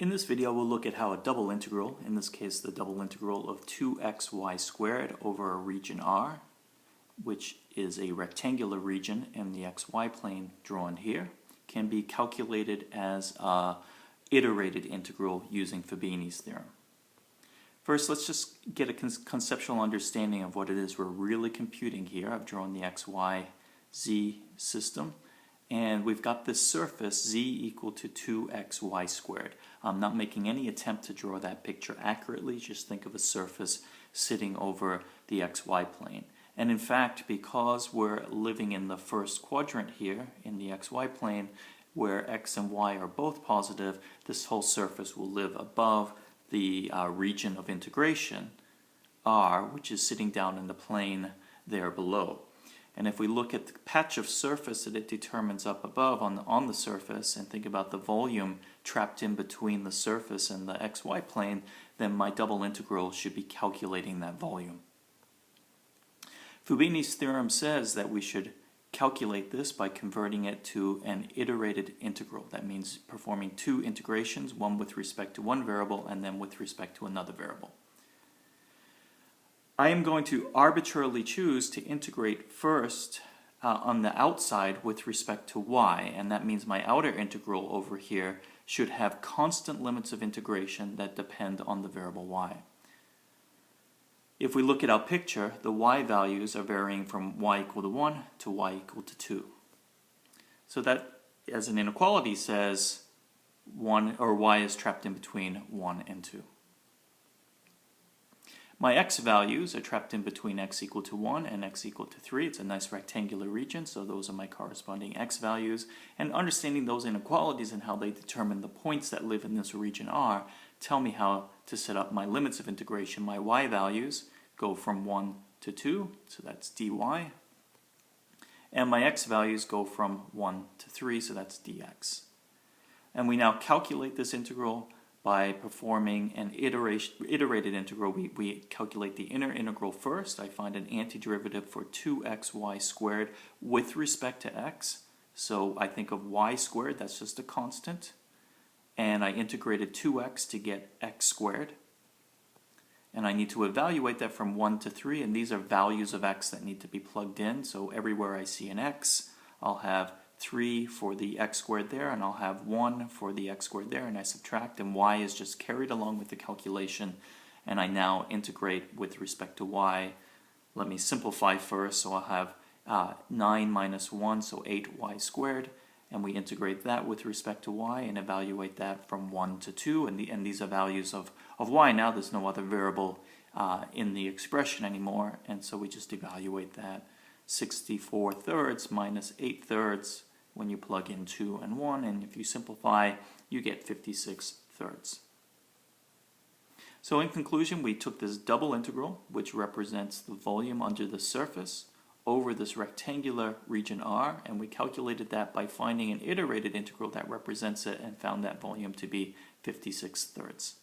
In this video, we'll look at how a double integral, in this case the double integral of 2xy squared over a region R, which is a rectangular region in the xy plane drawn here, can be calculated as a iterated integral using Fubini's theorem. First, let's just get a conceptual understanding of what it is we're really computing here. I've drawn the x, y, z system, and we've got this surface z equal to 2xy squared. I'm not making any attempt to draw that picture accurately, just think of a surface sitting over the xy plane. And in fact, because we're living in the first quadrant here in the xy plane, where x and y are both positive, this whole surface will live above the region of integration, R, which is sitting down in the plane there below. And if we look at the patch of surface that it determines up above on the surface and think about the volume trapped in between the surface and the xy plane, then my double integral should be calculating that volume. Fubini's theorem says that we should calculate this by converting it to an iterated integral. That means performing two integrations, one with respect to one variable and then with respect to another variable. I am going to arbitrarily choose to integrate first on the outside with respect to y, and that means my outer integral over here should have constant limits of integration that depend on the variable y. If we look at our picture, the y values are varying from y equal to 1 to y equal to 2. So that, as an inequality, says y is trapped in between 1 and 2. My x values are trapped in between x equal to 1 and x equal to 3. It's a nice rectangular region, so those are my corresponding x values. And understanding those inequalities and how they determine the points that live in this region R tell me how to set up my limits of integration. My y values go from 1 to 2, so that's dy. And my x values go from 1 to 3, so that's dx. And we now calculate this integral by performing an iterated integral. We calculate the inner integral first. I find an antiderivative for 2xy squared with respect to x. So I think of y squared, that's just a constant. And I integrated 2x to get x squared. And I need to evaluate that from 1 to 3, and these are values of x that need to be plugged in. So everywhere I see an x, I'll have 3 for the x squared there, and I'll have 1 for the x squared there, and I subtract, and y is just carried along with the calculation, and I now integrate with respect to y. Let me simplify first, so I'll have 9 minus 1, so 8y squared, and we integrate that with respect to y and evaluate that from 1 to 2, and these are values of y. Now there's no other variable in the expression anymore, and so we just evaluate that. 64 thirds minus 8 thirds when you plug in 2 and 1, and if you simplify, you get 56 thirds. So in conclusion, we took this double integral, which represents the volume under the surface, over this rectangular region R, and we calculated that by finding an iterated integral that represents it and found that volume to be 56 thirds.